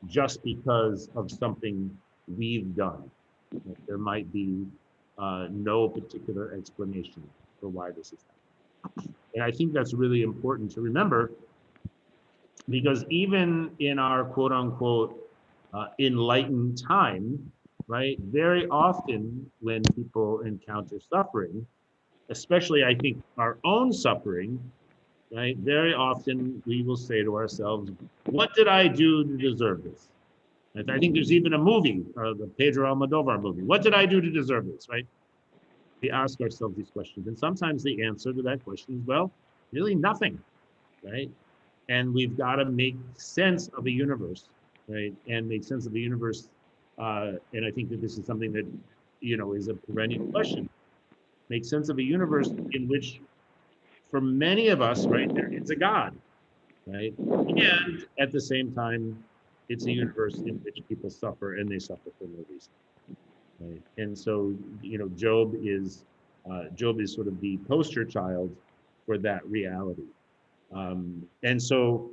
just because of something we've done. There might be no particular explanation for why this is happening. And I think that's really important to remember, because even in our quote unquote enlightened time, right, very often when people encounter suffering, especially I think our own suffering, right, very often we will say to ourselves, what did I do to deserve this? I think there's even a movie, the Pedro Almodovar movie. What did I do to deserve this, right? We ask ourselves these questions. And sometimes the answer to that question is, well, really nothing, right? And we've got to make sense of a universe, right? And make sense of the universe. And I think that this is something that, is a perennial question. Make sense of a universe in which, for many of us, right, there is a God, right? And at the same time, it's a universe in which people suffer, and they suffer for no reason, right? And so, Job is sort of the poster child for that reality. And so,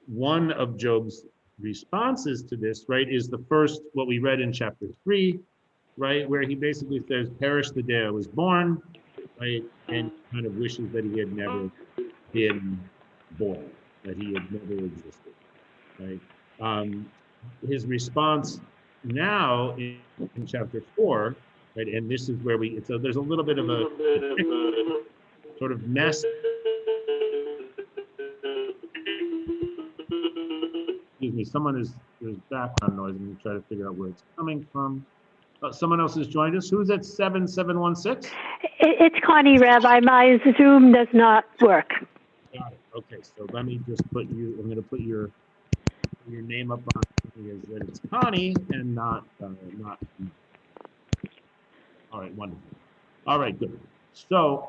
one of Job's responses to this, right, is the first, what we read in chapter 3, right, where he basically says, perish the day I was born, right, and kind of wishes that he had never been born, that he had never existed, right? Um, his response now in chapter 4, right, and this is where there's a little bit of a sort of mess. Excuse me, there's background noise. I'm going to try to figure out where it's coming from. Someone else has joined us. Who's at 7716? It's Connie, Rabbi. My Zoom does not work. Got it. Okay, so let me just I'm going to put your name up on is that it's Connie and not. All right, wonderful. All right, good. So,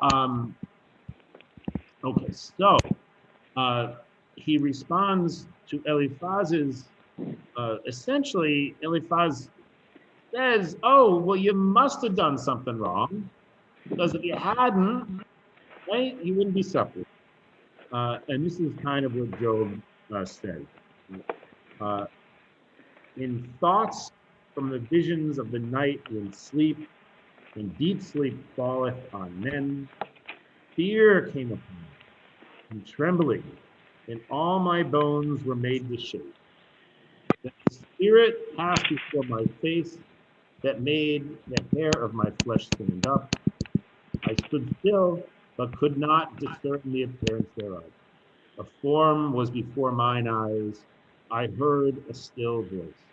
okay, so he responds to Eliphaz's. Essentially, Eliphaz says, "Oh, well, you must have done something wrong, because if you hadn't, right, you wouldn't be suffering." And this is kind of what Job said. In thoughts from the visions of the night when deep sleep falleth on men, fear came upon me, and trembling, and all my bones were made to shake. The spirit passed before my face, that made the hair of my flesh stand up. I stood still, but could not discern the appearance thereof. A form was before mine eyes. I heard a still voice.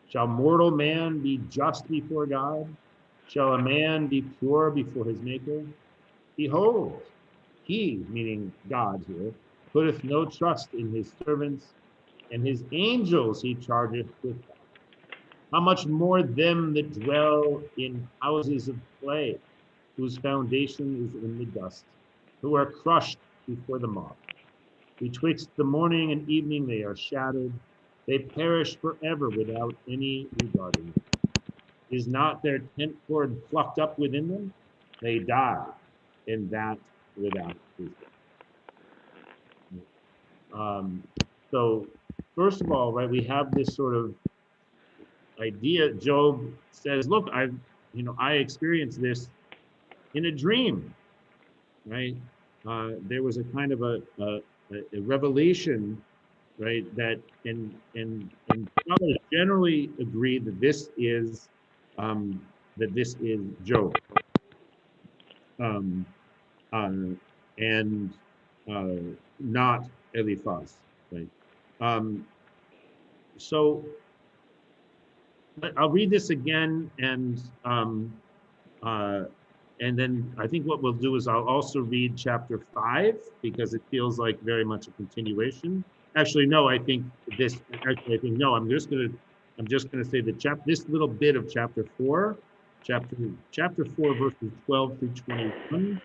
Shall mortal man be just before God? Shall a man be pure before his Maker? Behold, he, meaning God here, putteth no trust in his servants, and his angels he chargeth with them. How much more them that dwell in houses of clay, whose foundation is in the dust, who are crushed before the moth. Betwixt the morning and evening they are shattered. They perish forever without any regarding them. Is not their tent cord plucked up within them? They die, and that without wisdom. So, first of all, right, we have this sort of idea. Job says, "Look, I experienced this in a dream, right? There was a kind of a revelation, right? That and scholars generally agree that this is Job, and not Eliphaz, right? So I'll read this again, and then I think what we'll do is I'll also read chapter 5, because it feels like very much a continuation. Actually, no, I think no. I'm just gonna say that this little bit of chapter 4, chapter 4 verses 12 through 21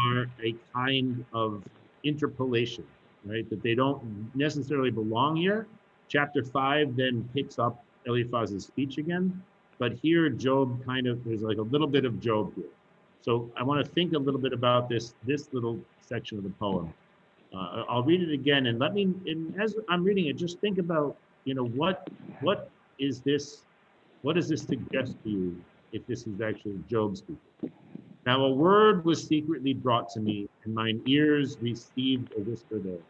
are a kind of interpolation, right? That they don't necessarily belong here. Chapter 5 then picks up Eliphaz's speech again, but here Job there's like a little bit of Job here. So I want to think a little bit about this little section of the poem. I'll read it again, and as I'm reading it, just think about what is this? What does this suggest to you if this is actually Job speaking? Now a word was secretly brought to me, and mine ears received a whisper there.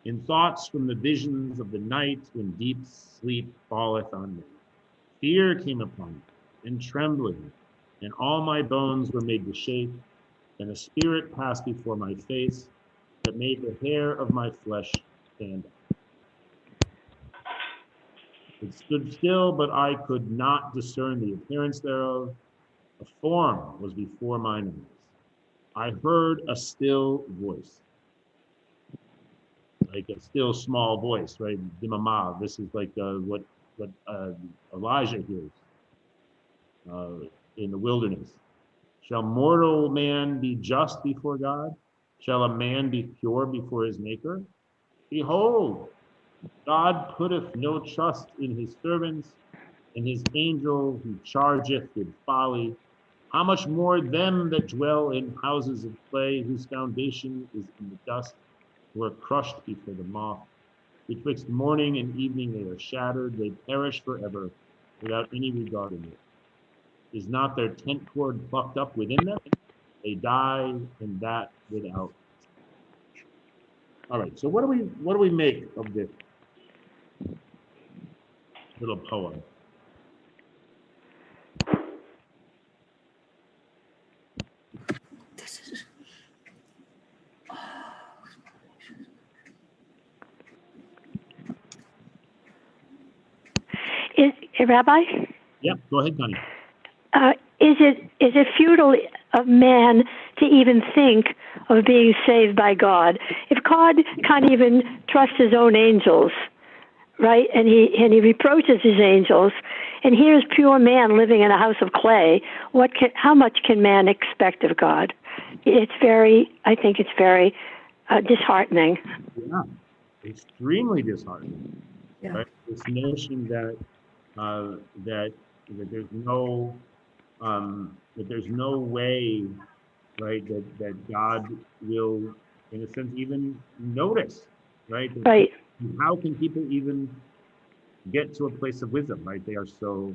In thoughts from the visions of the night when deep sleep falleth on me, fear came upon me, and trembling, and all my bones were made to shake, and a spirit passed before my face that made the hair of my flesh stand up. It stood still, but I could not discern the appearance thereof. A form was before mine eyes. I heard a still voice, like a still small voice, right? Dimama. This is like what Elijah hears in the wilderness. Shall mortal man be just before God? Shall a man be pure before his Maker? Behold, God putteth no trust in his servants, and his angel who chargeth with folly. How much more them that dwell in houses of clay, whose foundation is in the dust, who are crushed before the moth. Betwixt morning and evening they are shattered, they perish forever, without any regard in it. Is not their tent cord plucked up within them? They die, and that without. All right, so what do we make of this little poem? Rabbi, Yep, go ahead, Connie. is it futile of man to even think of being saved by God? If God can't even trust his own angels, right? And he reproaches his angels, and here's pure man living in a house of clay. How much can man expect of God? I think it's very disheartening. Yeah, extremely disheartening. Yeah. Right? This notion that that there's no way, right, that God will, in a sense, even notice, right? Right. How can people even get to a place of wisdom, right? They are so,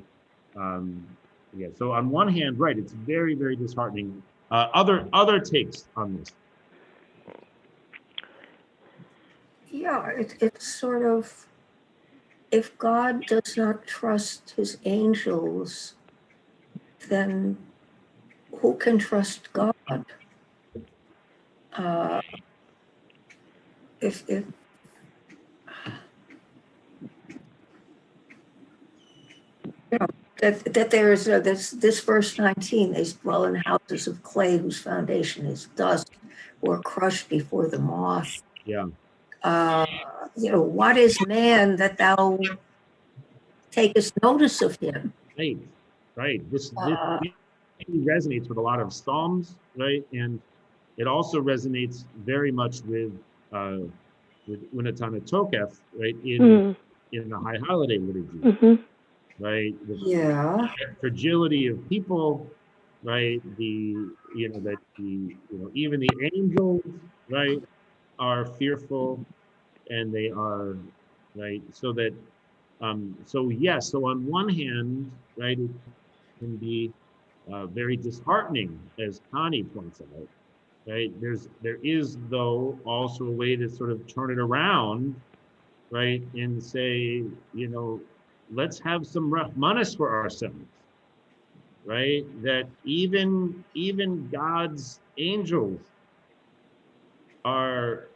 yeah. So on one hand, right, it's very, very disheartening. Other takes on this. Yeah, it's sort of, if God does not trust his angels, then who can trust God? If you know, that there is this verse 19, they dwell in houses of clay whose foundation is dust, or crushed before the moth. Yeah. What is man that thou takest notice of him? Right. Right. This Uh, resonates with a lot of Psalms, right? And it also resonates very much with Unatana Tokef, right? In the High Holiday liturgy, right? The yeah. fragility of people, right? Even the angels, right, are fearful, and they are, right. So on one hand, right, it can be very disheartening, as Connie points out, right? There is though also a way to sort of turn it around, right, and say, let's have some rahmanis for ourselves, right? That even God's angels are,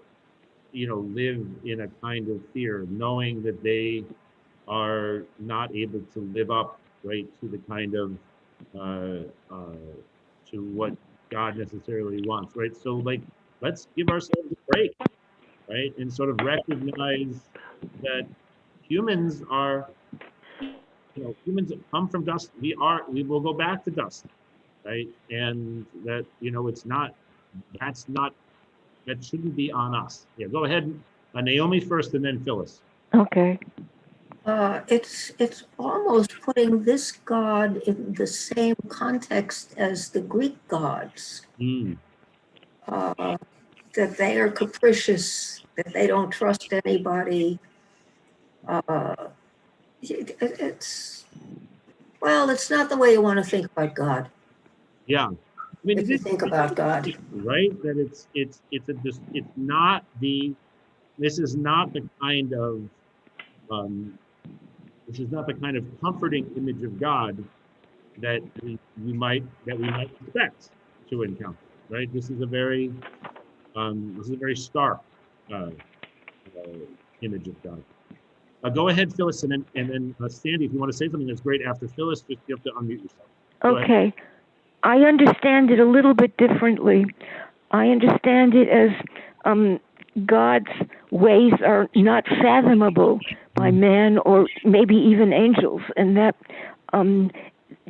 live in a kind of fear, knowing that they are not able to live up, right, to the kind of to what God necessarily wants, right? So like, let's give ourselves a break, right, and sort of recognize that humans are, humans come from dust. We will go back to dust, right? And that, that shouldn't be on us. Yeah, go ahead. Naomi first, and then Phyllis. Okay. It's almost putting this God in the same context as the Greek gods, that they are capricious, that they don't trust anybody, Uh, it's, well, it's not the way you want to think about God, Yeah. I mean, if you think about God. right? That it's not this is not the kind of, um, this is not the kind of comforting image of God that we might expect to encounter, right? This is a very stark uh, image of God. Go ahead, Phyllis, and then Sandy, if you want to say something that's great after Phyllis, just you have to unmute yourself. Go ahead. Okay. I understand it a little bit differently. I understand it as God's ways are not fathomable by man or maybe even angels, and that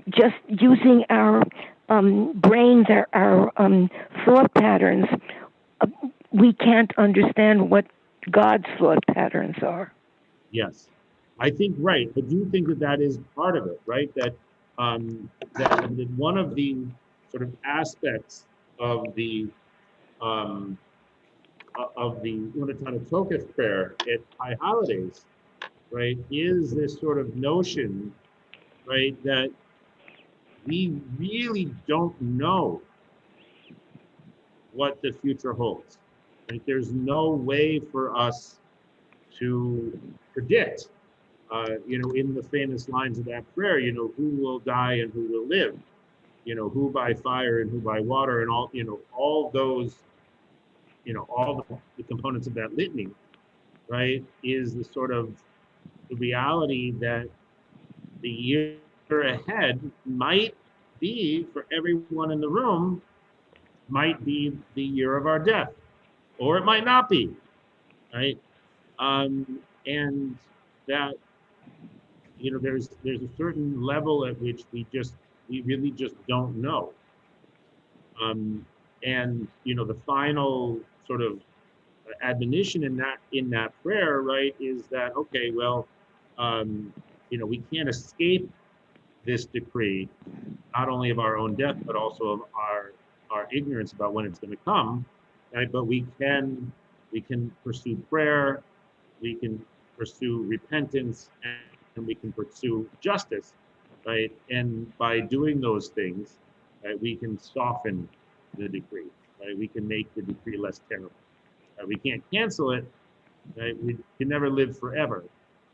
just using our brains, our thought patterns, we can't understand what God's thought patterns are. Yes, I think right. I do think that that is part of it, right? That one of the sort of aspects of the Unatana Tokef prayer at High Holidays, right, is this sort of notion, right, that we really don't know what the future holds. Right? There's no way for us to predict. In the famous lines of that prayer, who will die and who will live, who by fire and who by water, and all those, all the components of that litany, right, is the sort of the reality that the year ahead might be, for everyone in the room, might be the year of our death, or it might not be, right? And that, there's a certain level at which we really just don't know. And the final sort of admonition in that prayer, right, is that, okay, well, we can't escape this decree, not only of our own death, but also of our ignorance about when it's going to come, right? But we can pursue prayer, we can pursue repentance, and we can pursue justice, right? And by doing those things, right, we can soften the decree, right? We can make the decree less terrible. We can't cancel it, right? We can never live forever,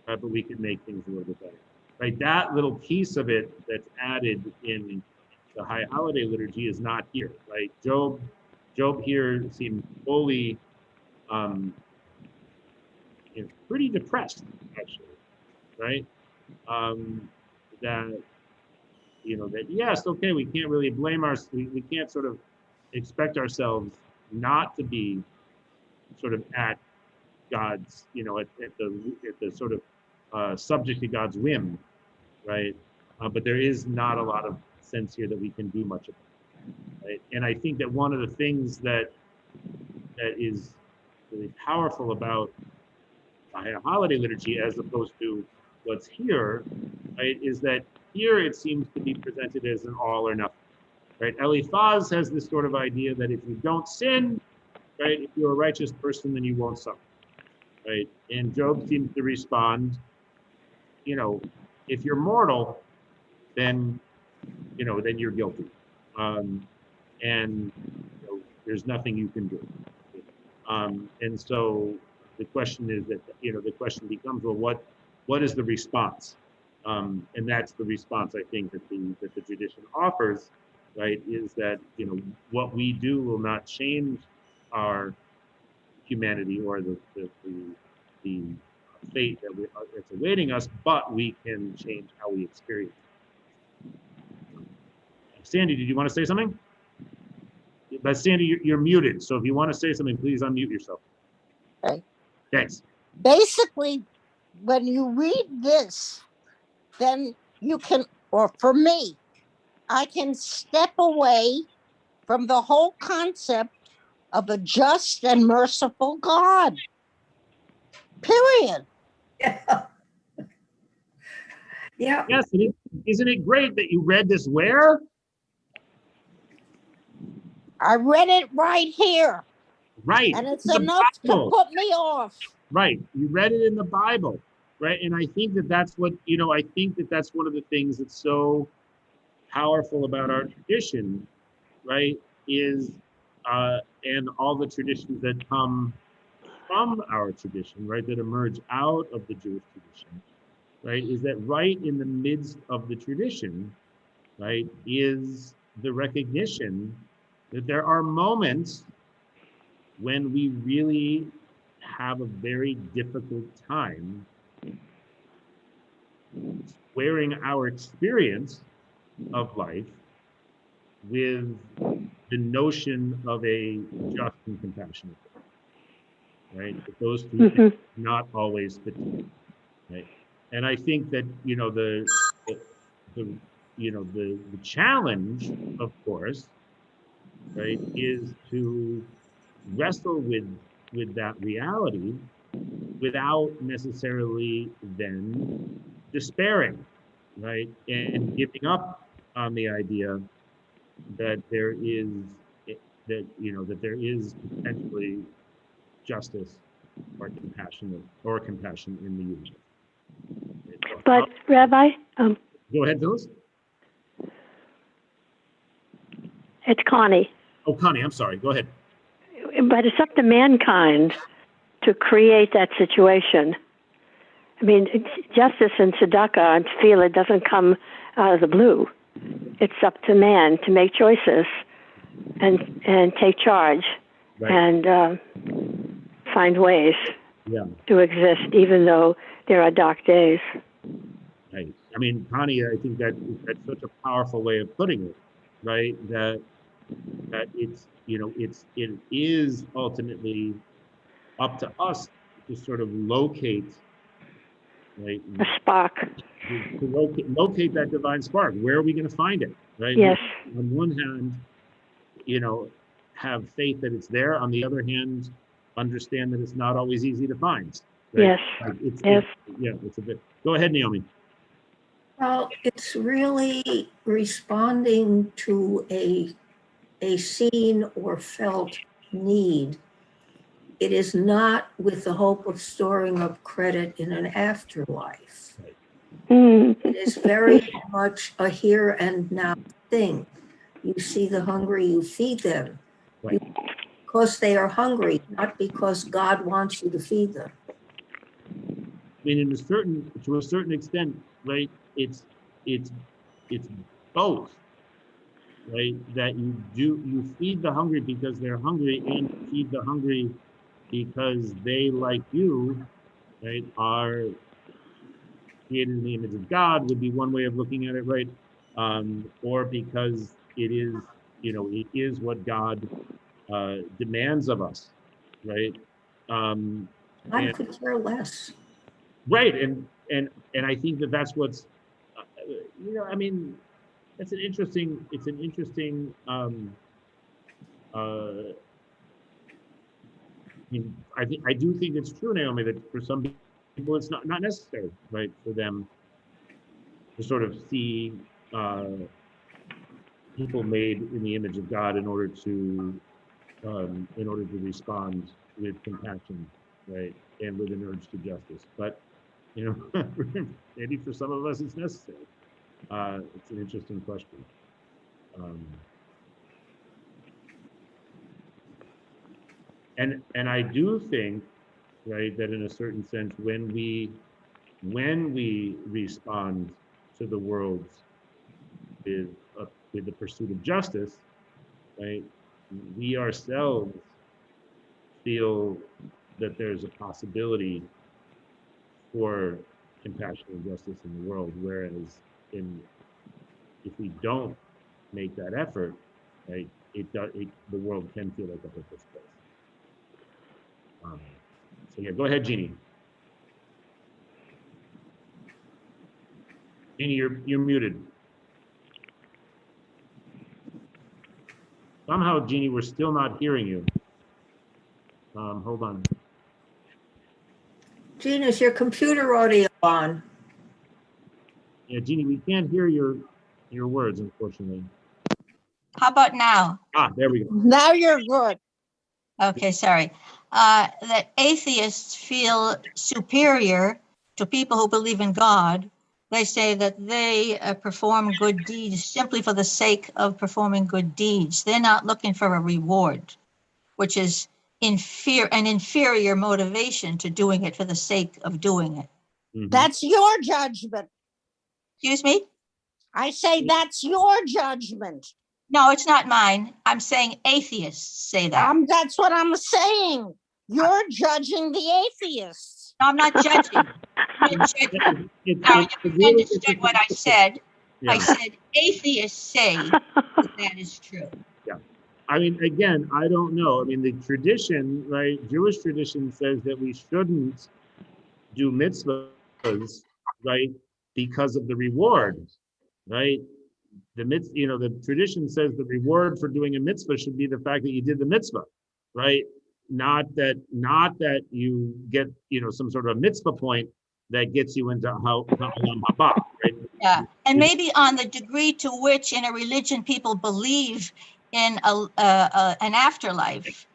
right? But we can make things a little bit better, right? That little piece of it that's added in the High Holiday liturgy is not here, right? Job here seemed fully pretty depressed, actually, right? That that yes, okay, we can't really blame we can't sort of expect ourselves not to be sort of at God's, at the sort of subject to God's whim, right? But there is not a lot of sense here that we can do much of it, right? And I think that one of the things that is really powerful about a holiday liturgy, as opposed to what's here, right, is that here it seems to be presented as an all or nothing, right? Eliphaz has this sort of idea that if you don't sin, right, if you're a righteous person, then you won't suffer, right? And Job seems to respond, if you're mortal, then, then you're guilty, and there's nothing you can do. And so the question is that, the question becomes, well, what is the response? And that's the response, I think, that the tradition offers, right, is that, what we do will not change our humanity or the fate that's awaiting us, but we can change how we experience it. Sandy, did you want to say something? But Sandy, you're muted, so if you want to say something, please unmute yourself. Okay. Thanks. Basically, when you read this, then you can, or for me, I can step away from the whole concept of a just and merciful God. Period. Yeah. Yeah. Yes, isn't it great that you read this where? I read it right here. Right. And it's enough to put me off. Right. You read it in the Bible. right? And I think that that's what, I think that that's one of the things that's so powerful about our tradition, right? Is, and all the traditions that come from our tradition, right, that emerge out of the Jewish tradition, right, is that right in the midst of the tradition, right, is the recognition that there are moments when we really have a very difficult time squaring our experience of life with the notion of a just and compassionate God, right? That those two things not always fit together, right? And I think that the challenge, of course, right, is to wrestle with that reality without necessarily then despairing, right, and giving up on the idea that there is that there is potentially justice or compassion in the universe. So But Rabbi, go ahead, Phyllis. it's Connie. Oh, Connie, I'm sorry. Go ahead. But it's up to mankind to create that situation. I mean, justice and tzedakah and tefillah doesn't come out of the blue. It's up to man to make choices and take charge Right. and find ways Yeah. to exist, even though there are dark days. Right. I mean, Connie, I think that's such a powerful way of putting it, right? That it's it is ultimately up to us to sort of locate, right? A spark. To locate that divine spark. Where are we going to find it, right? Yes. On one hand, have faith that it's there. On the other hand, understand that it's not always easy to find. Right? Yes. Like Yes. It's a bit. Go ahead, Naomi. Well, it's really responding to a seen or felt need. It is not with the hope of storing up credit in an afterlife. Mm. It is very much a here and now thing. You see the hungry, you feed them. Right. Because they are hungry, not because God wants you to feed them. I mean, to a certain extent, right? It's both, right? That you feed the hungry because they're hungry, and you feed the hungry because they, like you, right, are created in the image of God, would be one way of looking at it, right? Or because it is what God demands of us, right? I could care less. Right, and I think that's what's, I mean, it's an interesting. I mean, I do think it's true, Naomi, that for some people it's not necessary, right, for them to sort of see people made in the image of God in order to respond with compassion, right, and with an urge to justice. But maybe for some of us it's necessary. It's an interesting question. And I do think, right, that in a certain sense, when we respond to the world with the pursuit of justice, right, we ourselves feel that there's a possibility for compassion and justice in the world, whereas if we don't make that effort, right, the world can feel like a hopeless place. So yeah, go ahead, Jeannie. Jeannie, you're muted. Somehow, Jeannie, we're still not hearing you. Hold on. Gina, is your computer audio on? Yeah, Jeannie, we can't hear your words, unfortunately. How about now? There we go. Now you're good. Okay, sorry. That atheists feel superior to people who believe in God, they say that they perform good deeds simply for the sake of performing good deeds. They're not looking for a reward, which is an inferior motivation to doing it for the sake of doing it. Mhm. That's your judgment. Excuse me? I say that's your judgment. No, it's not mine. I'm saying atheists say that. That's what I'm saying. You're judging the atheists. No, I'm not judging. I'm not judging. Now, you misunderstood what I said. I Yeah. said atheists say that that is true. I mean, again, I don't know. I mean, the tradition, right? Jewish tradition says that we shouldn't do mitzvahs, right? Because of the reward, right? The tradition says the reward for doing a mitzvah should be the fact that you did the mitzvah, right? Not that you get, some sort of a mitzvah point that gets you into Olam Haba, right? Yeah, and maybe on the degree to which in a religion people believe in an afterlife,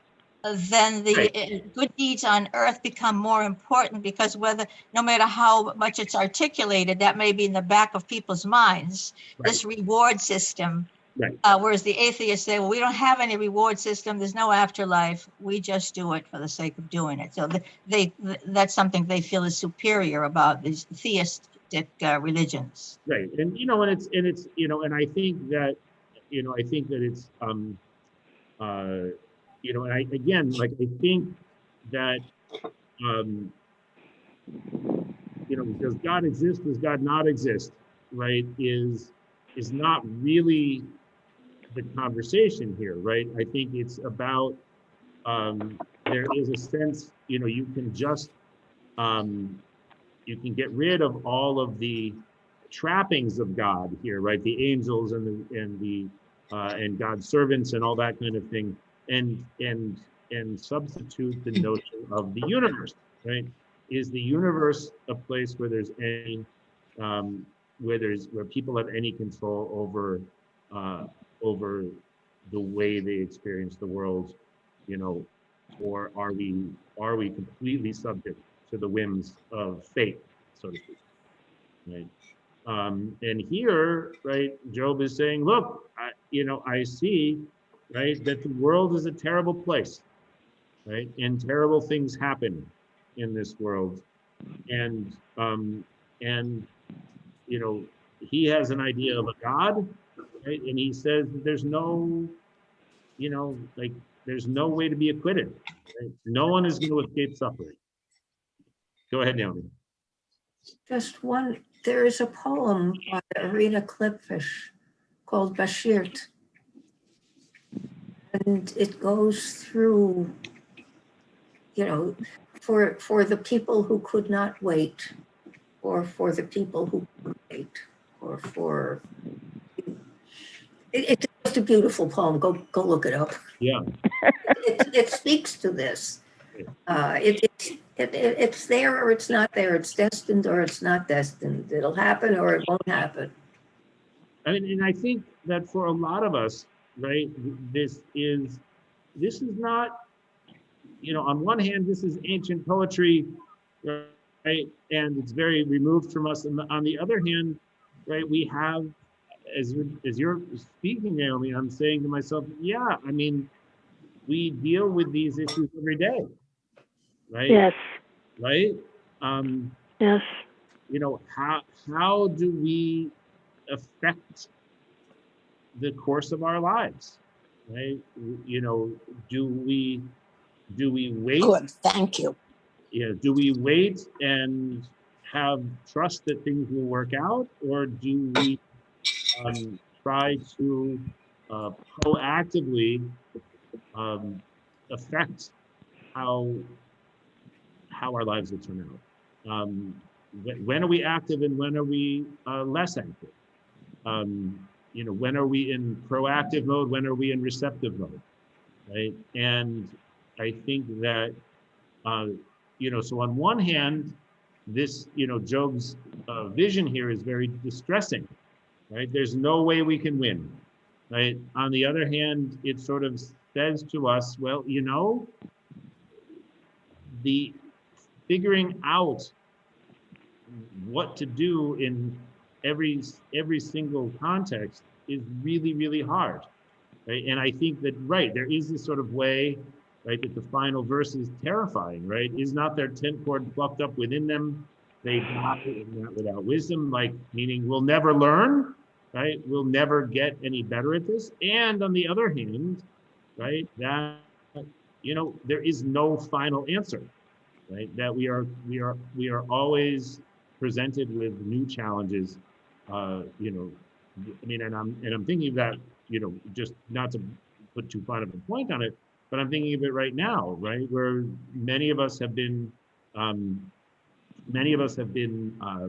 then the good deeds on earth become more important, because no matter how much it's articulated, that may be in the back of people's minds, this reward system. Right. Whereas the atheists say, well, we don't have any reward system. There's no afterlife. We just do it for the sake of doing it. So that's something they feel is superior about these theistic religions. Right. And, and I think that, it's, and I think that, does God exist? Does God not exist? Right? Is not really the conversation here, right? I think it's about, there is a sense, you can just, you can get rid of all of the trappings of God here, right? The angels and God's servants and all that kind of thing, and substitute the notion of the universe, right? Is the universe a place where there's any, where people have any control over the way they experience the world, or are we completely subject to the whims of fate, so to speak, right? And here, right, Job is saying, look, I see, right, that the world is a terrible place, right, and terrible things happen in this world, and he has an idea of a God, right, and he says that there's no, there's no way to be acquitted, right? No one is going to escape suffering. Go ahead, Naomi. Just one, there is a poem by Arina Klipfish called Bashirt. And it goes through, for the people who could not wait, or for the people who could wait, or for, it's just a beautiful poem. Go look it up. Yeah. It speaks to this. It's there or it's not there. It's destined or it's not destined. It'll happen or it won't happen. I mean, and I think that for a lot of us, right, this is not, on one hand, this is ancient poetry, right, and it's very removed from us. And on the other hand, right, we have, as you're speaking, Naomi, I'm saying to myself, yeah, I mean, we deal with these issues every day, right? Yes. Right? Yes. How do we affect the course of our lives, right? Do we wait? Good, thank you. Do we wait and have trust that things will work out, or do we try to proactively affect how our lives will turn out? When are we active and when are we less active? When are we in proactive mode? When are we in receptive mode? Right? And I think that, so on one hand, this, Job's vision here is very distressing, right? There's no way we can win, right? On the other hand, it sort of says to us, well, the figuring out what to do in every single context is really, really hard, right? And I think that, right, there is this sort of way, right, that the final verse is terrifying, right? Is not their tent cord plucked up within them? They die not without wisdom, like, meaning we'll never learn, right? We'll never get any better at this. And on the other hand, right, that, there is no final answer, right? That we are always presented with new challenges. I mean, and I'm thinking of that, just not to put too fine of a point on it, but I'm thinking of it right now, right, where many of us have been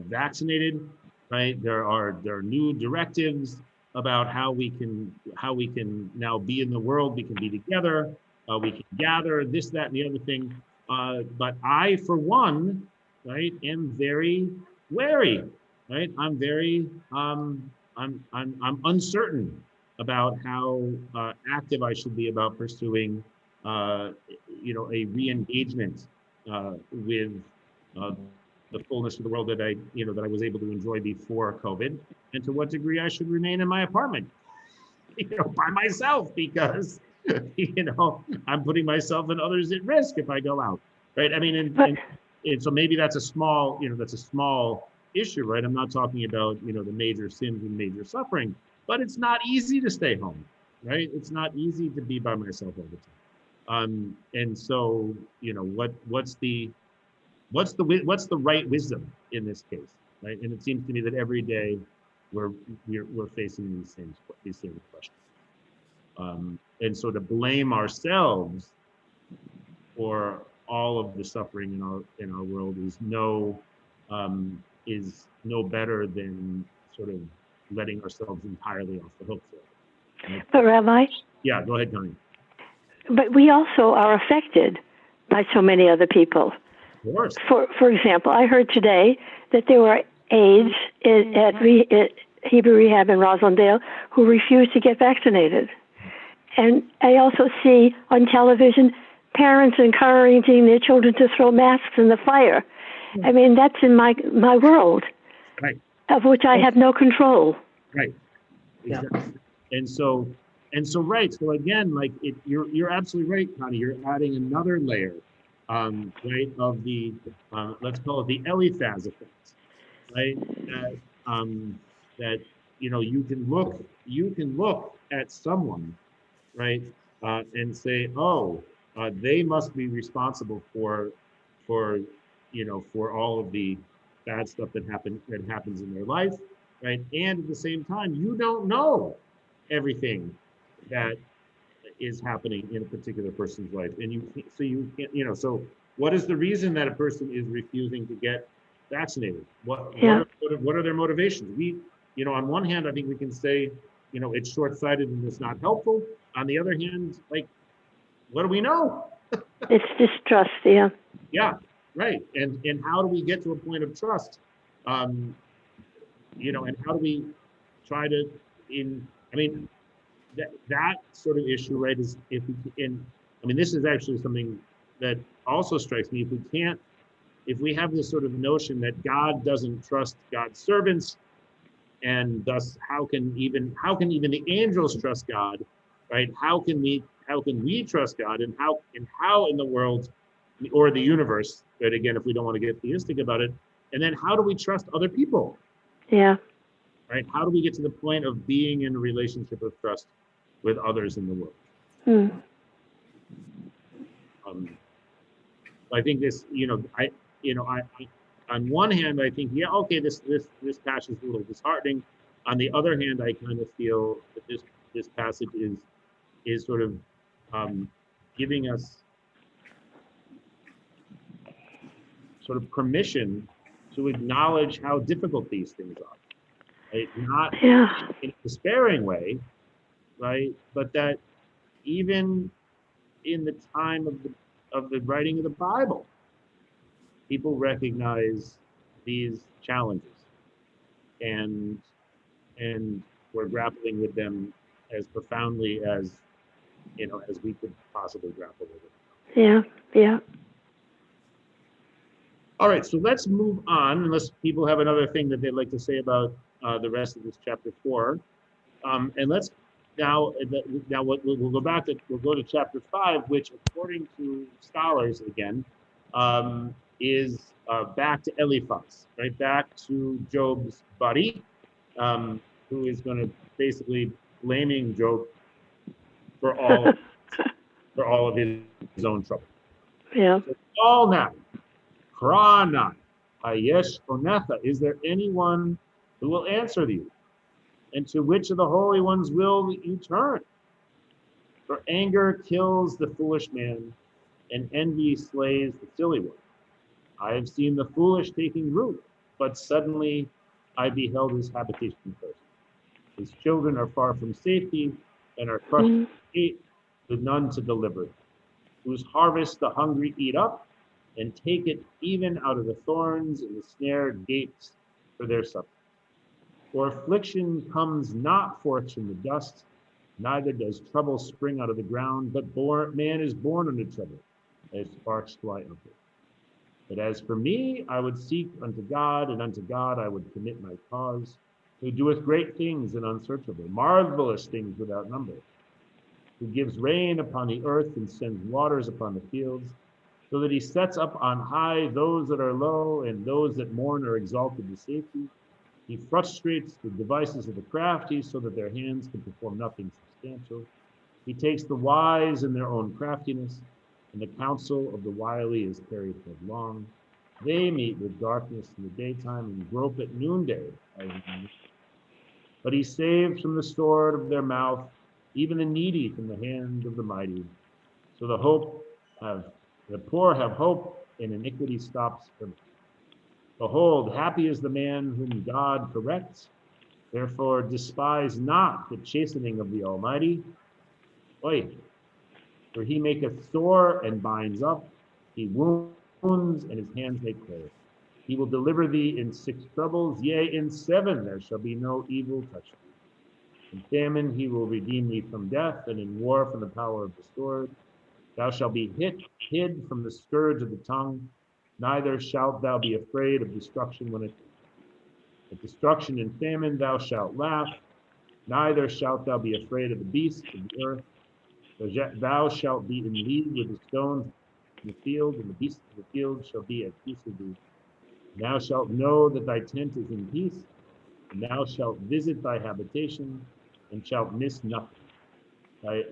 vaccinated, right? There are new directives about how we can now be in the world. We can be together. We can gather this, that, and the other thing. But I, for one, right, am very wary, right? I'm very I'm uncertain about how active I should be about pursuing a re-engagement with the fullness of the world that I was able to enjoy before COVID, and to what degree I should remain in my apartment, by myself, because I'm putting myself and others at risk if I go out, right? I mean, and so maybe that's a small issue, right? I'm not talking about the major sins and major suffering, but it's not easy to stay home, right? It's not easy to be by myself all the time. And so what's the right wisdom in this case, right? And it seems to me that every day we're facing these same questions. And so to blame ourselves for all of the suffering in our world is no better than sort of letting ourselves entirely off the hook for it. Right? But Rabbi, Yeah, go ahead, Connie. but we also are affected by so many other people. Of course. For example, I heard today that there were aides at Hebrew Rehab in Roslindale who refused to get vaccinated. And I also see on television parents encouraging their children to throw masks in the fire. I mean, that's in my world, Right. of which I have no control. Right. Exactly. And so right. So again, like you're absolutely right, Connie. You're adding another layer, right, of the let's call it the Eliphaz effect, right? That you can look at someone, right, and say, oh, they must be responsible for all of the bad stuff that happens in their life, right? And at the same time, you don't know everything that is happening in a particular person's life, and you can't. So what is the reason that a person is refusing to get vaccinated? What are their motivations? On one hand, I think we can say, it's short-sighted and it's not helpful. On the other hand, like, what do we know? It's distrust, yeah. Yeah, right. And how do we get to a point of trust? And how do we try to that sort of issue, right, is this is actually something that also strikes me. If we have this sort of notion that God doesn't trust God's servants, and thus how can even the angels trust God, right? How can we trust God, and how in the world or the universe, right? Again, if we don't want to get theistic about it, and then how do we trust other people? Yeah. Right? How do we get to the point of being in a relationship of trust with others in the world? I think this, on one hand, I think, yeah, okay, this passage is a little disheartening. On the other hand, I kind of feel that this passage is sort of giving us sort of permission to acknowledge how difficult these things are. Right? Not in a despairing way, right? But that even in the time of the writing of the Bible, people recognize these challenges, and we're grappling with them as profoundly as we could possibly grapple with it. Yeah. All right, so let's move on, unless people have another thing that they'd like to say about the rest of this chapter 4. And let's now, we'll go back to, we'll go to chapter 5, which according to scholars again, is back to Eliphaz, right? Back to Job's buddy, who is going to basically blaming Job for all of his own trouble. Yeah. So all now, Krana, Hayesh Onetha, is there anyone who will answer thee? And to which of the holy ones will you turn? For anger kills the foolish man, and envy slays the silly one. I have seen the foolish taking root, but suddenly I beheld his habitation first. His children are far from safety, and are crushed in hate, with none to deliver. Whose harvest the hungry eat up, and take it even out of the thorns, and the snare gapes for their supper. For affliction comes not forth from the dust, neither does trouble spring out of the ground, but man is born unto trouble, as sparks fly upward. But as for me, I would seek unto God, and unto God I would commit my cause, who doeth great things and unsearchable, marvelous things without number, who gives rain upon the earth and sends waters upon the fields, so that he sets up on high those that are low, and those that mourn are exalted to safety. He frustrates the devices of the crafty, so that their hands can perform nothing substantial. He takes the wise in their own craftiness, and the counsel of the wily is carried headlong. They meet with darkness in the daytime, and grope at noonday. But he saves from the sword of their mouth, even the needy from the hand of the mighty. So the poor have hope, and iniquity stops them. Behold, happy is the man whom God corrects. Therefore despise not the chastening of the Almighty. Oy. For he maketh sore and binds up. He wounds, and his hands make whole. He will deliver thee in 6 troubles, yea, in 7 there shall be no evil touch thee. In famine he will redeem thee from death, and in war from the power of the sword. Thou shalt be hid from the scourge of the tongue, neither shalt thou be afraid of destruction when it comes. At destruction and famine thou shalt laugh, neither shalt thou be afraid of the beasts of the earth. Thou shalt be in league with the stones in the field, and the beasts of the field shall be at peace with thee. And thou shalt know that thy tent is in peace, and thou shalt visit thy habitation, and shalt miss nothing.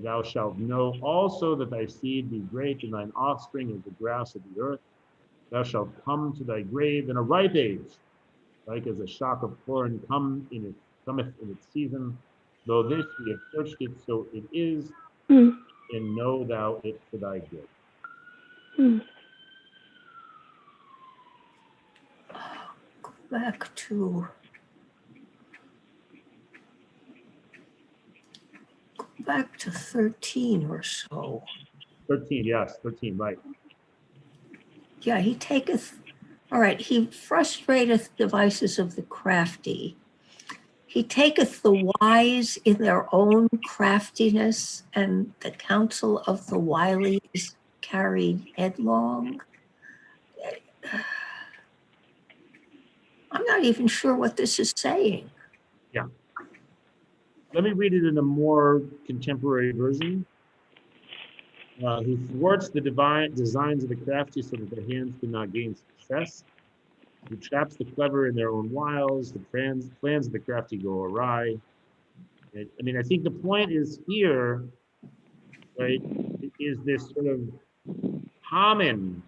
Thou shalt know also that thy seed be great, and thine offspring as the grass of the earth. Thou shalt come to thy grave in a ripe age, like as a shock of corn cometh in its season. Though this we have searched it, so it is, and know thou it for thy good. Go back to 13 or so. 13, yes, 13, right. Yeah, he taketh, all right, he frustrateth devices of the crafty. He taketh the wise in their own craftiness, and the counsel of the wily is carried headlong. I'm not even sure what this is saying. Yeah. Let me read it in a more contemporary version. Who thwarts the divine designs of the crafty, so that their hands cannot gain success. Who traps the clever in their own wiles. The plans of the crafty go awry. I mean, I think the point is here, right, is this sort of common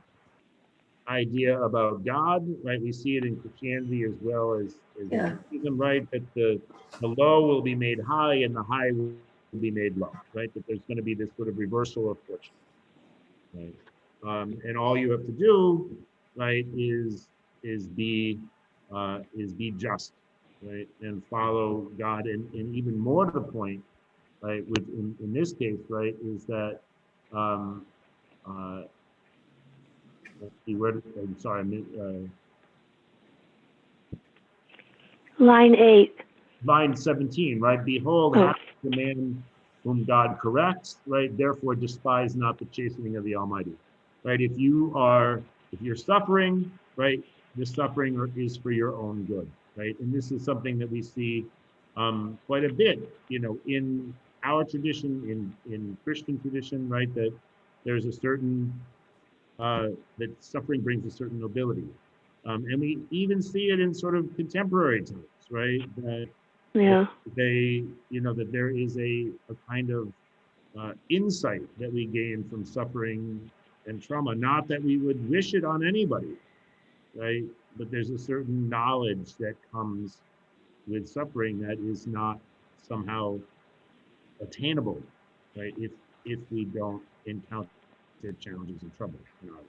idea about God, right? We see it in Christianity as well as Judaism, right? That the low will be made high, and the high will be made low, right? That there's going to be this sort of reversal of fortune, right? And all you have to do, right, is be just, right, and follow God. And even more to the point, right, which in this case, right, is that let's see where. I'm sorry. Line 8. Line 17, right? Behold, happy is the man whom God corrects, right? Therefore, despise not the chastening of the Almighty, right? If you're suffering, right, the suffering is for your own good, right? And this is something that we see quite a bit, in our tradition, in Christian tradition, right? That there's a certain that suffering brings a certain nobility, and we even see it in sort of contemporary times, right? That Yeah. that there is a kind of insight that we gain from suffering and trauma. Not that we would wish it on anybody, right? But there's a certain knowledge that comes with suffering that is not somehow attainable, right? If we don't encounter challenges and trouble in our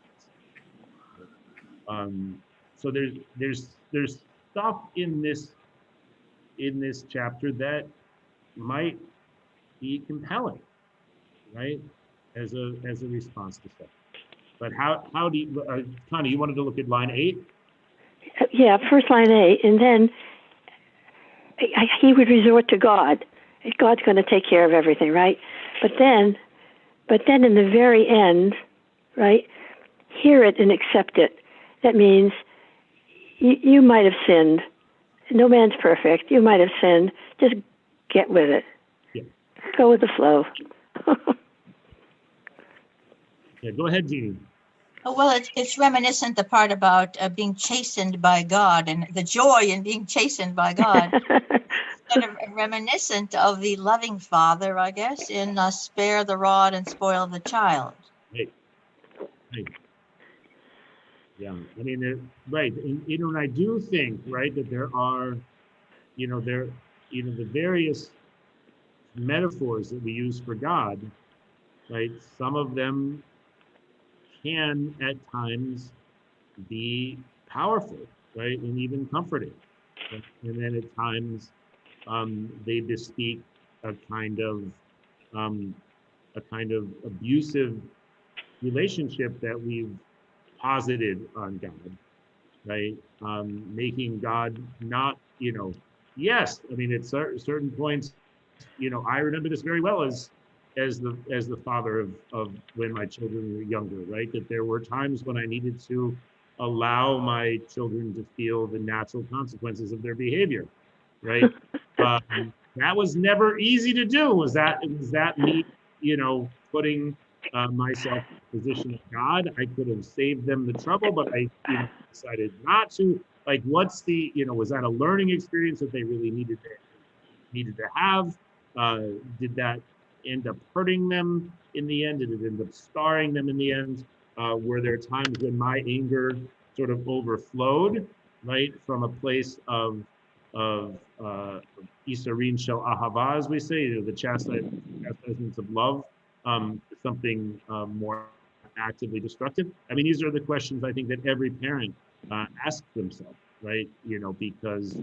lives. So there's stuff in this chapter that might be compelling, right? As a response to stuff. But how do you, Connie, you wanted to look at line 8? Yeah, first line 8, and then he would resort to God. God's going to take care of everything, right? But then in the very end, right? Hear it and accept it. That means you might have sinned. No man's perfect. You might have sinned. Just get with it. Yeah. Go with the flow. Yeah, go ahead, Jeannie. Oh, well, it's reminiscent, the part about being chastened by God and the joy in being chastened by God. Sort of reminiscent of the loving father, I guess, in spare the rod and spoil the child. Right. Yeah, I mean, right. And I do think, right, that there are, the various metaphors that we use for God, right? Some of them can at times be powerful, right, and even comforting. Right? And then at times they bespeak a kind of abusive relationship that we've posited on God, right? Making God not, yes, I mean, at certain points, I remember this very well as the father of when my children were younger, right? That there were times when I needed to allow my children to feel the natural consequences of their behavior, right? That was never easy to do. Was that me, putting myself in the position of God? I could have saved them the trouble, but I, decided not to. Like, what's the, was that a learning experience that they really needed to have? Did that end up hurting them in the end? Did it end up scarring them in the end? Were there times when my anger sort of overflowed, right, from a place of isarin shel ahava, as we say, the chastisements of love, something more actively destructive? I mean, these are the questions I think that every parent asks themselves, right? Because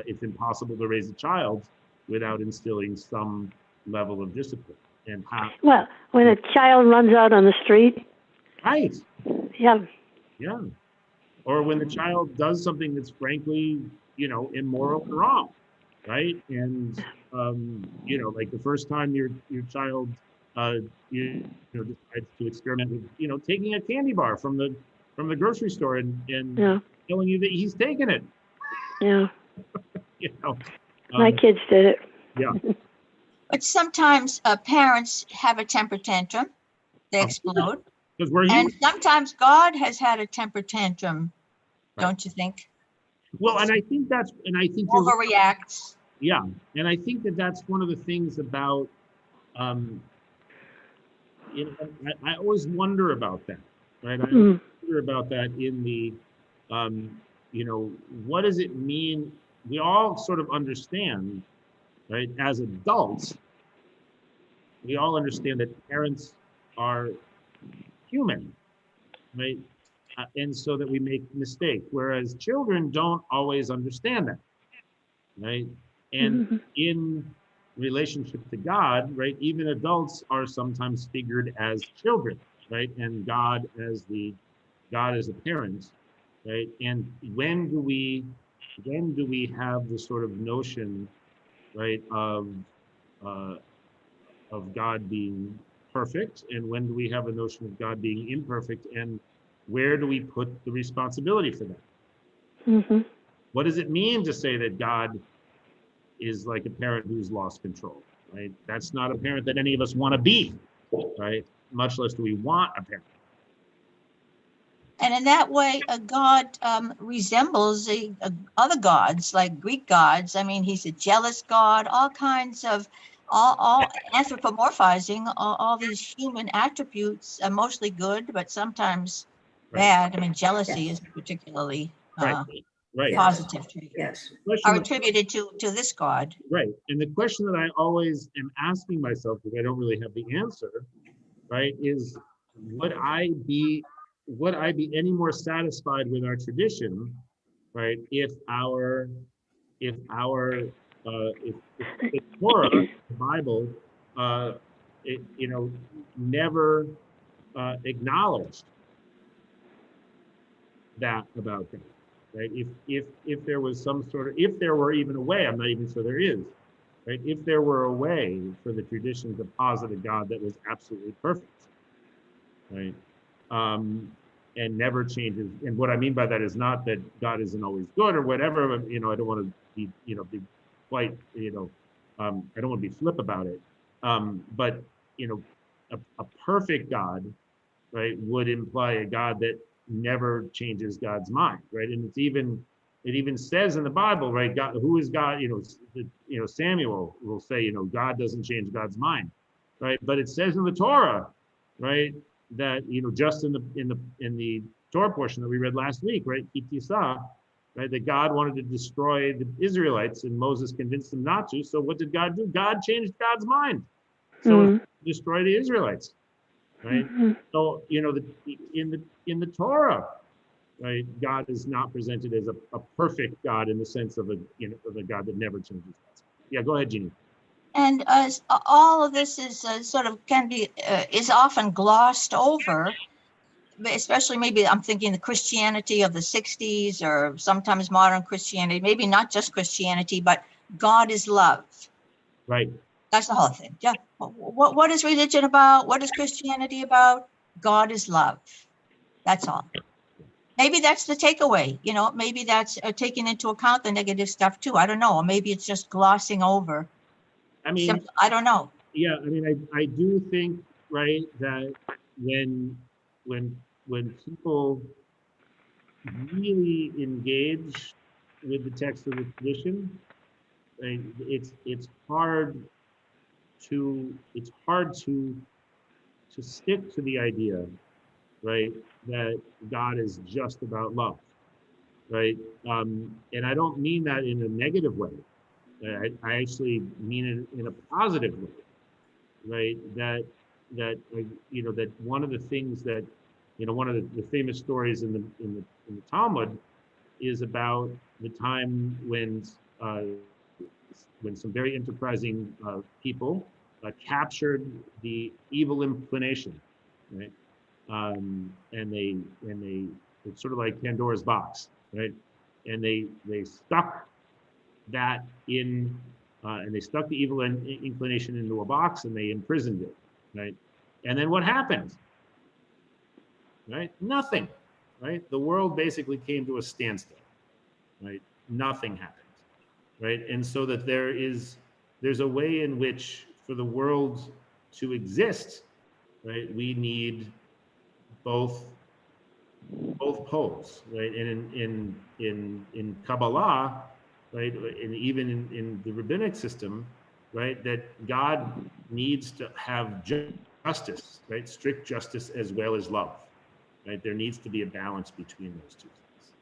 it's impossible to raise a child without instilling some level of discipline. And how? Well, when a child runs out on the street. Right. Yeah. Yeah. Or when the child does something that's frankly, immoral and wrong, right? And like the first time your child decides to experiment with taking a candy bar from the grocery store and Yeah. telling you that he's taking it. Yeah. Um, My kids did it. Yeah. But sometimes parents have a temper tantrum. They explode. Because we're And human. sometimes God has had a temper tantrum, don't you think? Well, and I think you're Overreacts. yeah, and I think that's one of the things about I always wonder about that, right? I wonder about that in the what does it mean? We all sort of understand, right? As adults, we all understand that parents are human, right? And so that we make mistakes, whereas children don't always understand that, right? And in relationship to God, right, even adults are sometimes figured as children, right? And God as a parent, right? And when do we have the sort of notion, right, of God being perfect, and when do we have a notion of God being imperfect? And where do we put the responsibility for that? Mm-hmm. What does it mean to say that God is like a parent who's lost control, right? That's not a parent that any of us want to be, right? Much less do we want a parent. And in that way, a God resembles other gods, like Greek gods. I mean, he's a jealous God, all kinds of, all anthropomorphizing all these human attributes, mostly good, but sometimes Right. bad. I mean, jealousy Yes. is particularly Right. Right. positive trait, Yes. are Question, attributed to this God. right. And the question that I always am asking myself, because I don't really have the answer, right, is would I be any more satisfied with our tradition, right, if the Torah, the Bible, never acknowledged that about them, right? If there was some sort of, if there were even a way, I'm not even sure there is, right? If there were a way for the tradition to posit a God that was absolutely perfect, right? And never changes. And what I mean by that is not that God isn't always good or whatever. I don't want to be, be quite, I don't want to be flip about it. But a perfect God, right, would imply a God that never changes God's mind, right? And it even says in the Bible, right? God, who is God? Samuel will say, God doesn't change God's mind, right? But it says in the Torah, right, that just in the Torah portion that we read last week, right, Kitisa, right, that God wanted to destroy the Israelites and Moses convinced him not to. So what did God do? God changed God's mind, so destroy the Israelites, right? Mm-hmm. So in the Torah, right, God is not presented as a perfect God in the sense of a God that never changes God's mind. Yeah, go ahead, Jeannie. And all of this is is often glossed over, especially maybe I'm thinking the Christianity of the 60s or sometimes modern Christianity, maybe not just Christianity, but God is love. Right. That's the whole thing. Yeah. What is religion about? What is Christianity about? God is love. That's all. Maybe that's the takeaway. Maybe that's taking into account the negative stuff too. I don't know. Or maybe it's just glossing over. I mean, I don't know. Yeah, I mean, I do think, right, that when people really engage with the text of the tradition, right, it's hard to stick to the idea, right, that God is just about love, right? And I don't mean that in a negative way. I actually mean it in a positive way, right? That one of the things that one of the famous stories in the Talmud is about the time when some very enterprising people captured the evil inclination, right? And it's sort of like Pandora's box, right? And they stuck that in, and they stuck the evil inclination into a box and they imprisoned it, right? And then what happened? Right? Nothing, right? The world basically came to a standstill, right? Nothing happened, right? And so that there's a way in which for the world to exist, right, we need both poles, right? And in Kabbalah, right, and even in the rabbinic system, right, that God needs to have justice, right, strict justice as well as love, right? There needs to be a balance between those two things.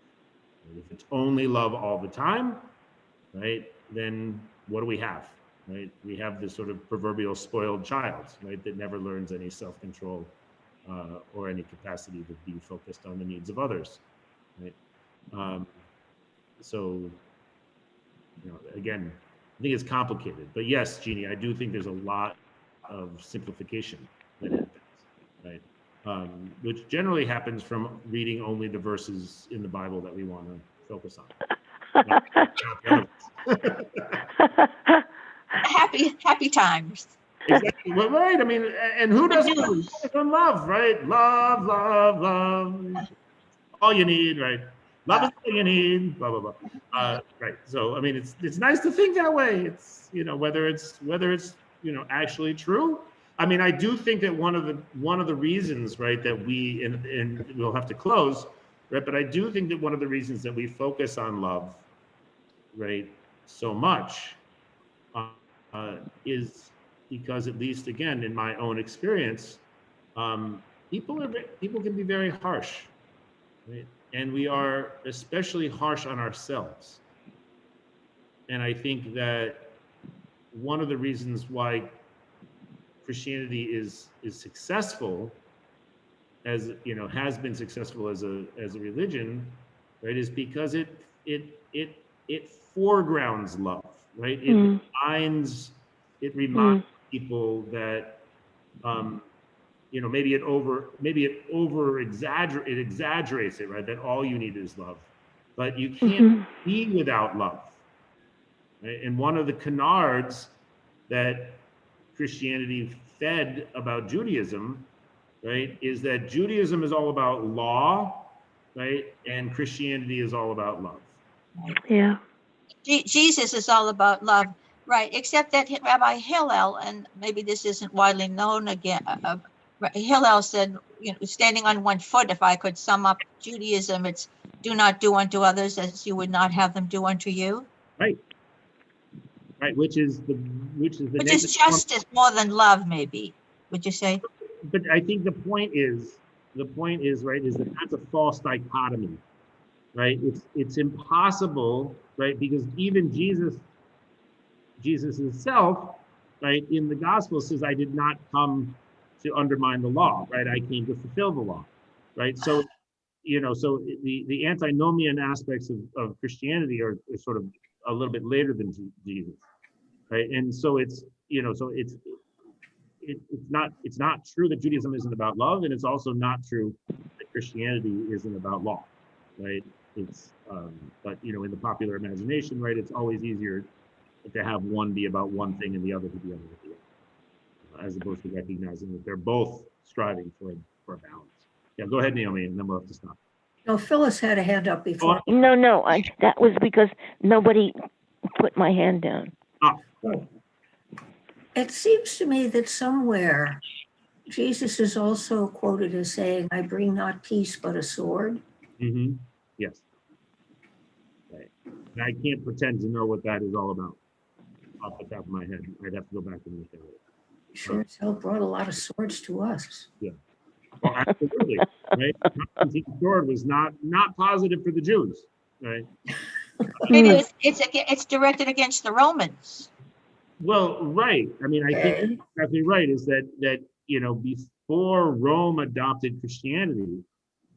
And if it's only love all the time, right, then what do we have, right? We have this sort of proverbial spoiled child, right, that never learns any self-control or any capacity to be focused on the needs of others, right? So, again, I think it's complicated, but yes, Jeannie, I do think there's a lot of simplification that happens, right? Which generally happens from reading only the verses in the Bible that we want to focus on. Happy times. Exactly. Well, right. I mean, and who doesn't love, right? Love. all you need, right? Love is all you need, blah, blah, blah. Right. So, I mean, it's nice to think that way. It's, whether it's, actually true. I mean, I do think that one of the reasons, right, that we, and we'll have to close, right, but I do think that one of the reasons that we focus on love, right, so much is because, at least again, in my own experience, people can be very harsh, right? And we are especially harsh on ourselves. And I think that one of the reasons why Christianity is successful, as has been successful as a religion, right, is because it foregrounds love, right? It reminds people that maybe it exaggerates it, right? That all you need is love, but you can't be without love, right? And one of the canards that Christianity fed about Judaism, right, is that Judaism is all about law, right, and Christianity is all about love. Yeah. Jesus is all about love, right? Except that Rabbi Hillel, and maybe this isn't widely known again, Hillel said, standing on one foot, if I could sum up Judaism, it's do not do unto others as you would not have them do unto you. Right. Right, which is justice more than love, maybe, would you say? But I think the point is, right, is that that's a false dichotomy, right? It's impossible, right? Because even Jesus himself, right, in the gospel says, I did not come to undermine the law, right? I came to fulfill the law, right? So, so the antinomian aspects of Christianity are sort of a little bit later than Jesus, right? And so it's not true that Judaism isn't about love, and it's also not true that Christianity isn't about law, right? It's but in the popular imagination, right, it's always easier to have one be about one thing and the other to be about the other, as opposed to recognizing that they're both striving for a balance. Yeah, go ahead, Naomi, and then we'll have to stop. No, Phyllis had a hand up before. No, that was because nobody put my hand down. It seems to me that somewhere Jesus is also quoted as saying, I bring not peace but a sword. Mm-hmm. Yes. Right. And I can't pretend to know what that is all about off the top of my head. I'd have to go back and look at it. Sure as hell brought a lot of swords to us. Yeah. Well, absolutely. Right. Constantine's sword was not positive for the Jews, right? It is. It's directed against the Romans. Well, right. I mean, I think you're exactly right. Is that before Rome adopted Christianity,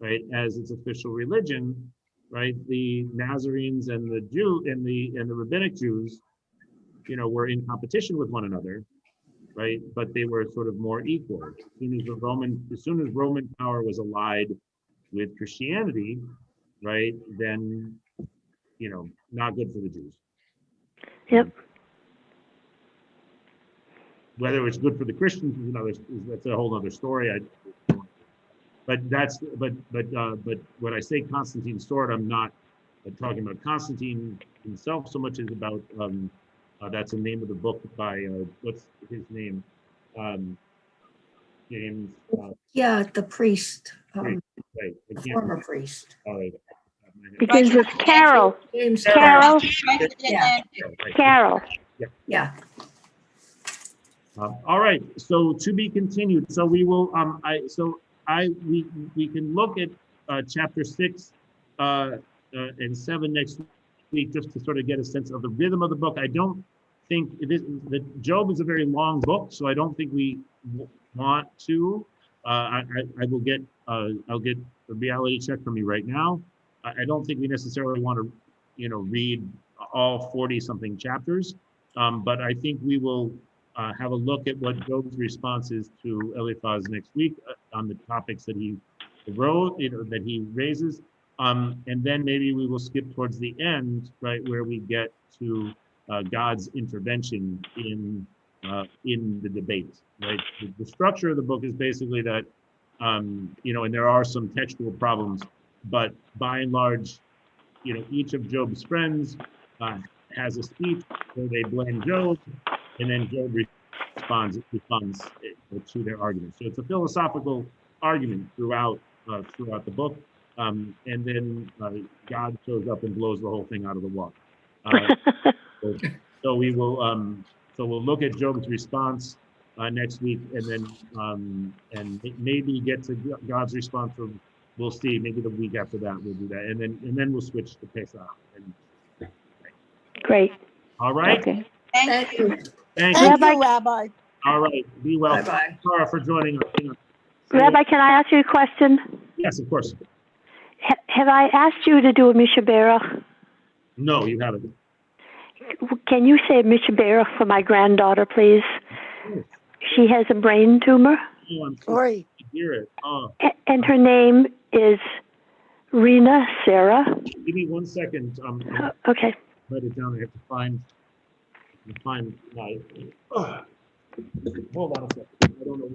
right, as its official religion, right, the Nazarenes and the Jew and the rabbinic Jews, were in competition with one another, right? But they were sort of more equal. As soon as Roman power was allied with Christianity, right, then not good for the Jews. Yep. Whether it's good for the Christians that's a whole other story. But when I say Constantine's sword, I'm not talking about Constantine himself so much as about that's the name of the book by what's his name, James. Yeah, the priest, right. the former priest. All right. Begins with Carol. James Carol. Yeah. Carol. Yeah. All right. So to be continued. So we will. We can look at chapter 6 and 7 next week, just to sort of get a sense of the rhythm of the book. I don't think that Job is a very long book, so I don't think we want to. I will get. I'll get a reality check from you right now. I don't think we necessarily want to, read all 40-something chapters, but I think we will have a look at what Job's response is to Eliphaz next week on the topics that he wrote, that he raises, and then maybe we will skip towards the end, right, where we get to God's intervention in the debate, right? The structure of the book is basically that, and there are some textual problems but by and large, each of Job's friends has a speech where they blame Job, and then Job responds to their argument. So it's a philosophical argument throughout the book, and then God shows up and blows the whole thing out of the water. So we will we'll look at Job's response next week, and then maybe get to God's response from. We'll see. Maybe the week after that we'll do that, and then we'll switch to Pesach. Great. All right. Okay. Thank you. Thank Thank you. you, Rabbi. All right. Be well. Bye-bye. Sarah, for joining us. Rabbi, can I ask you a question? Yes, of course. Have I asked you to do a Mishabera? No, you haven't. Can you say Mishabera for my granddaughter, please? She has a brain tumor, Oh, I'm so Oi. to hear it. Oh, and her name is Rena Sarah. give me 1 second. Okay. Write it down. I have to find my. Hold on a second. I don't know.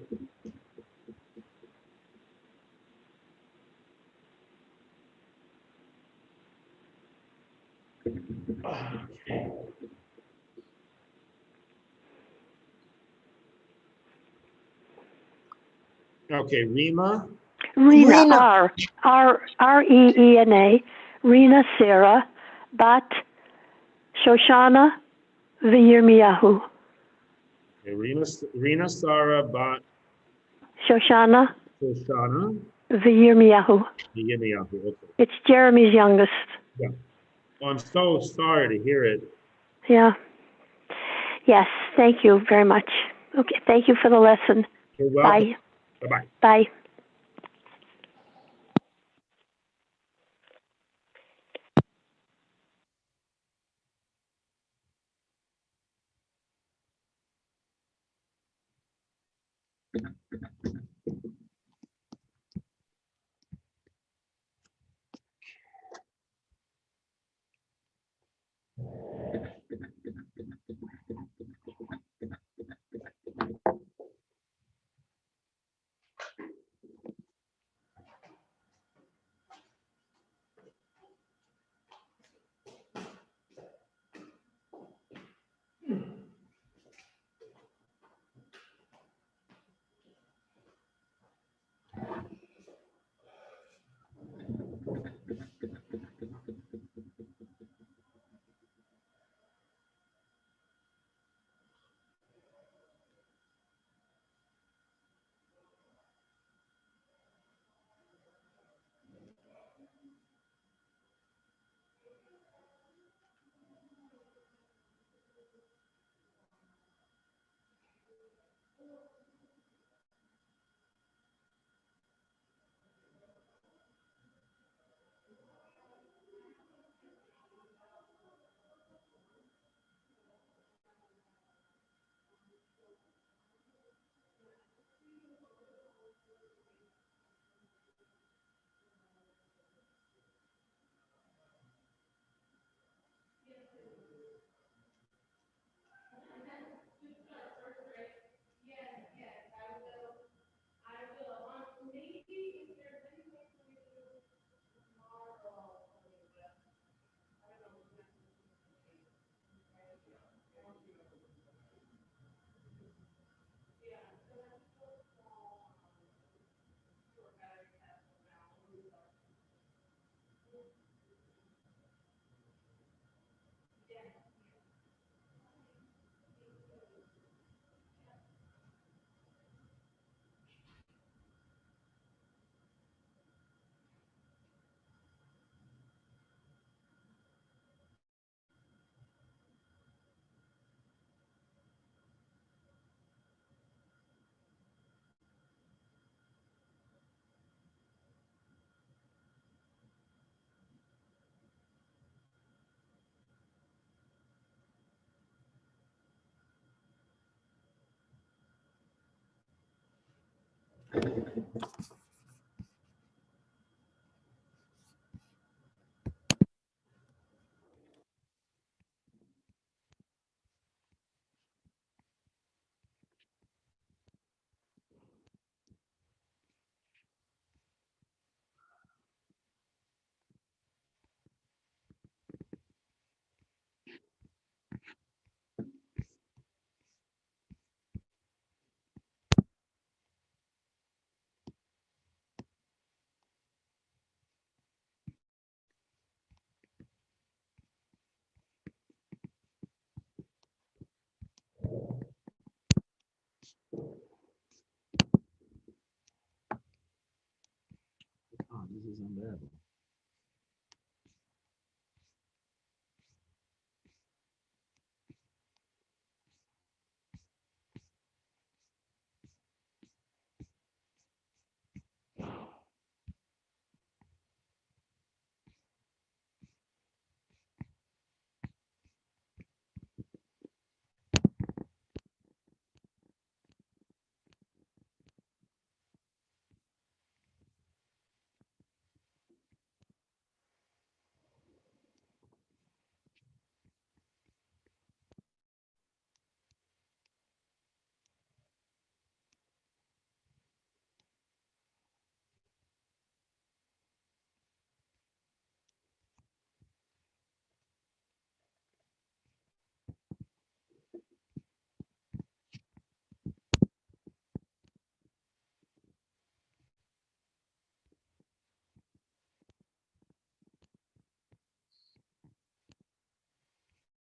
Okay, Rena. Rena, R-E-E-N-A, Rena Sarah, Bat Shoshana V'Yirmiyahu. Okay, Rena Sarah Bat Shoshana Shoshana V'Yirmiyahu. Yirmiyahu. Okay. It's Jeremy's youngest. Oh, I'm so sorry to hear it. Yeah. Yes, thank you very much. Okay, thank you for the lesson. You're welcome. Bye. Bye-bye. Bye.